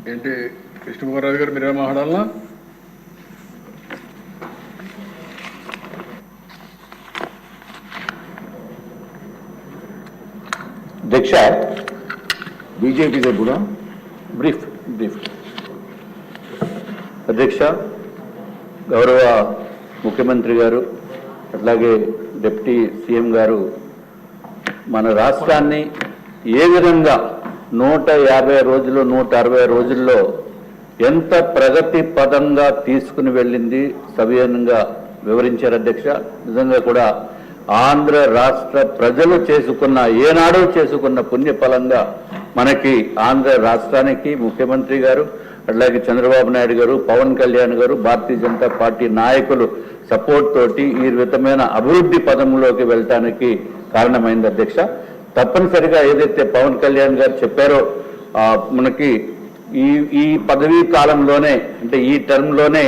ఏంటి కృష్ణకుమార్ రాజు గారు మీరేమో మాట్లాడాలనా? అధ్యక్ష, బీజేపీ సభ్యుడు బ్రీఫ్ అధ్యక్ష, గౌరవ ముఖ్యమంత్రి గారు అట్లాగే డిప్యూటీ సీఎం గారు మన రాష్ట్రాన్ని ఏ విధంగా 150 రోజులు 160 రోజుల్లో ఎంత ప్రగతి పదంగా తీసుకుని వెళ్ళింది సవివరంగా వివరించారు అధ్యక్ష. నిజంగా కూడా ఆంధ్ర రాష్ట్ర ప్రజలు ఏనాడో చేసుకున్న పుణ్యఫలంగా మనకి ఆంధ్ర రాష్ట్రానికి ముఖ్యమంత్రి గారు అట్లాగే చంద్రబాబు నాయుడు గారు, పవన్ కళ్యాణ్ గారు, భారతీయ జనతా పార్టీ నాయకులు సపోర్ట్ తోటి ఈ విధమైన అభివృద్ధి పదంలోకి వెళ్ళటానికి కారణమైంది అధ్యక్ష. తప్పనిసరిగా ఏదైతే పవన్ కళ్యాణ్ గారు చెప్పారో మనకి ఈ పదవీ కాలంలోనే అంటే ఈ టర్మ్లోనే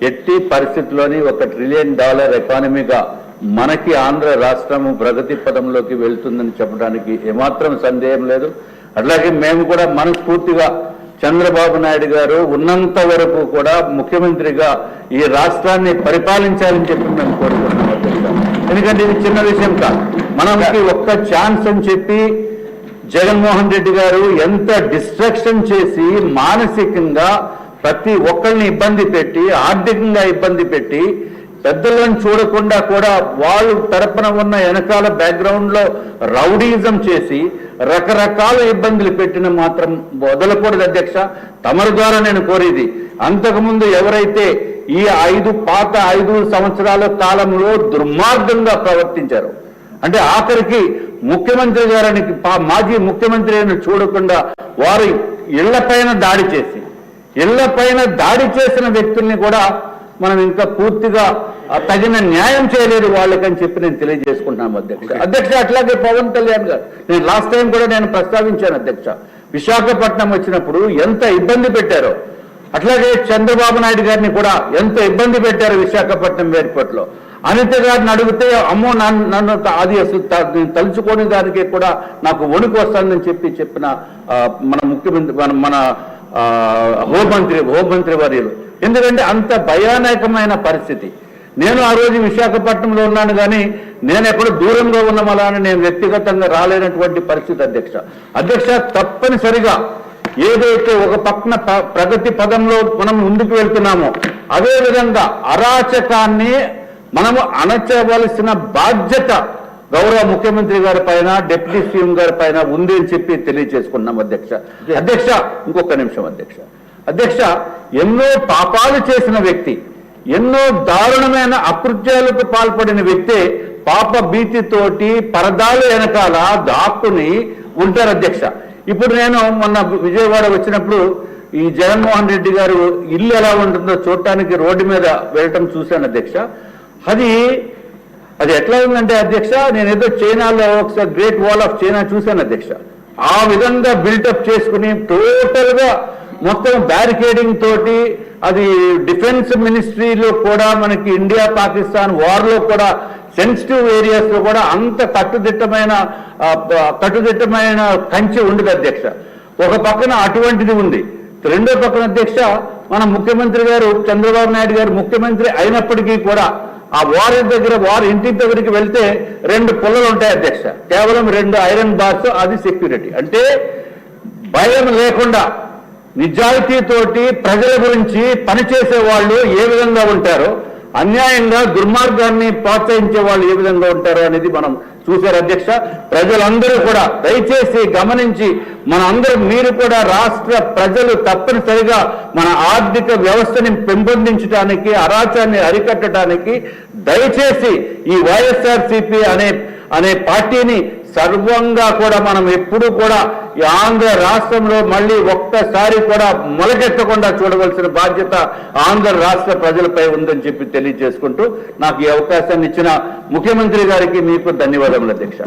ఎట్టి పరిస్థితుల్లోని $1 ట్రిలియన్ ఎకానమీగా మనకి ఆంధ్ర రాష్ట్రము ప్రగతి పదంలోకి వెళ్తుందని చెప్పడానికి ఏమాత్రం సందేహం లేదు. అట్లాగే మేము కూడా మనస్ఫూర్తిగా చంద్రబాబు నాయుడు గారు ఉన్నంత వరకు కూడా ముఖ్యమంత్రిగా ఈ రాష్ట్రాన్ని పరిపాలించాలని చెప్పి మేము కోరుకుంటున్నాం. ఎందుకంటే ఇది చిన్న విషయం కాదు. మనకి ఒక్క ఛాన్స్ అని చెప్పి జగన్మోహన్ రెడ్డి గారు ఎంత డిస్ట్రక్షన్ చేసి మానసికంగా ప్రతి ఒక్కరిని ఇబ్బంది పెట్టి ఆర్థికంగా ఇబ్బంది పెట్టి పెద్దలను చూడకుండా కూడా వాళ్ళు తరపున ఉన్న వెనకాల బ్యాక్గ్రౌండ్ లో రౌడీజం చేసి రకరకాల ఇబ్బందులు పెట్టిన మాత్రం వదలకూడదు అధ్యక్ష. తమరి ద్వారా నేను కోరేది, అంతకుముందు ఎవరైతే ఈ 5 సంవత్సరాల కాలంలో దుర్మార్గంగా ప్రవర్తించారు అంటే ఆఖరికి ముఖ్యమంత్రి గారిని మాజీ ముఖ్యమంత్రి అని చూడకుండా వారి ఇళ్లపైన దాడి చేసిన వ్యక్తుల్ని కూడా మనం ఇంకా పూర్తిగా తగిన న్యాయం చేయలేదు వాళ్ళకని చెప్పి నేను తెలియజేసుకుంటున్నాను అధ్యక్ష. అట్లాగే పవన్ కళ్యాణ్ గారు నేను లాస్ట్ టైం కూడా నేను ప్రస్తావించాను అధ్యక్ష. విశాఖపట్నం వచ్చినప్పుడు ఎంత ఇబ్బంది పెట్టారో, అట్లాగే చంద్రబాబు నాయుడు గారిని కూడా ఎంత ఇబ్బంది పెట్టారు విశాఖపట్నం ఎయిర్పోర్ట్లో. అనిత గారిని అడిగితే అమ్మో నన్ను అది అసలు తలుచుకోని దానికి కూడా నాకు వణుకు వస్తుందని చెప్పిన మన ముఖ్యమంత్రి మన హోంమంత్రి వర్యులు. ఎందుకంటే అంత భయానకమైన పరిస్థితి. నేను ఆ రోజు విశాఖపట్నంలో ఉన్నాను కానీ నేను ఎక్కడ దూరంగా ఉన్నామని నేను వ్యక్తిగతంగా రాలేనటువంటి పరిస్థితి అధ్యక్ష. తప్పనిసరిగా ఏదైతే ఒక పక్కన ప్రగతి పదంలో మనం ముందుకు వెళ్తున్నామో అదే విధంగా అరాచకాన్ని మనము అణచవలసిన బాధ్యత గౌరవ ముఖ్యమంత్రి గారి పైన డిప్యూటీ సీఎం గారి పైన ఉంది అని చెప్పి తెలియజేసుకున్నాం అధ్యక్ష. ఇంకొక నిమిషం అధ్యక్ష, ఎన్నో పాపాలు చేసిన వ్యక్తి, ఎన్నో దారుణమైన అకృత్యాలకు పాల్పడిన వ్యక్తే పాప భీతితోటి పరదాలు వెనకాల దాక్కుని ఉంటారు అధ్యక్ష. ఇప్పుడు నేను మొన్న విజయవాడ వచ్చినప్పుడు ఈ జగన్మోహన్ రెడ్డి గారు ఇల్లు ఎలా ఉంటుందో చూడటానికి రోడ్డు మీద వెళ్ళటం చూశాను అధ్యక్ష. అది ఎట్లా ఉందంటే అధ్యక్ష, నేను ఏదో చైనాలో ఒకసారి గ్రేట్ వాల్ ఆఫ్ చైనా చూశాను అధ్యక్ష. ఆ విధంగా బిల్డప్ చేసుకుని టోటల్ గా మొత్తం బ్యారికేడింగ్ తోటి అది డిఫెన్స్ మినిస్ట్రీలో కూడా మనకి ఇండియా పాకిస్తాన్ వార్ లో కూడా సెన్సిటివ్ ఏరియాస్ లో కూడా అంత కట్టుదిట్టమైన కంచె ఉండదు అధ్యక్ష. ఒక పక్కన అటువంటిది ఉంది. రెండో పక్కన అధ్యక్ష, మన ముఖ్యమంత్రి గారు చంద్రబాబు నాయుడు గారు ముఖ్యమంత్రి అయినప్పటికీ కూడా ఆ వారి ఇంటి దగ్గరికి వెళ్తే 2 పుల్లలు ఉంటాయి అధ్యక్ష. కేవలం 2 ఐరన్ బార్స్, అది సెక్యూరిటీ. అంటే భయం లేకుండా నిజాయితీతోటి ప్రజల గురించి పనిచేసే వాళ్ళు ఏ విధంగా ఉంటారో, అన్యాయంగా దుర్మార్గాన్ని ప్రోత్సహించే వాళ్ళు ఏ విధంగా ఉంటారో అనేది మనం చూశారు అధ్యక్ష. ప్రజలందరూ కూడా దయచేసి గమనించి మీరు కూడా రాష్ట్ర ప్రజలు తప్పనిసరిగా మన ఆర్థిక వ్యవస్థని పెంపొందించడానికి, అరాచాన్ని అరికట్టడానికి దయచేసి ఈ వైఎస్ఆర్సీపీ అనే పార్టీని సర్వంగా కూడా మనం ఎప్పుడు కూడా ఈ ఆంధ్ర రాష్ట్రంలో మళ్ళీ ఒక్కసారి కూడా మొలకెత్తకుండా చూడవలసిన బాధ్యత ఆంధ్ర రాష్ట్ర ప్రజలపై ఉందని చెప్పి తెలియజేసుకుంటూ నాకు ఈ అవకాశాన్ని ఇచ్చిన ముఖ్యమంత్రి గారికి మీకు ధన్యవాదములు అధ్యక్ష.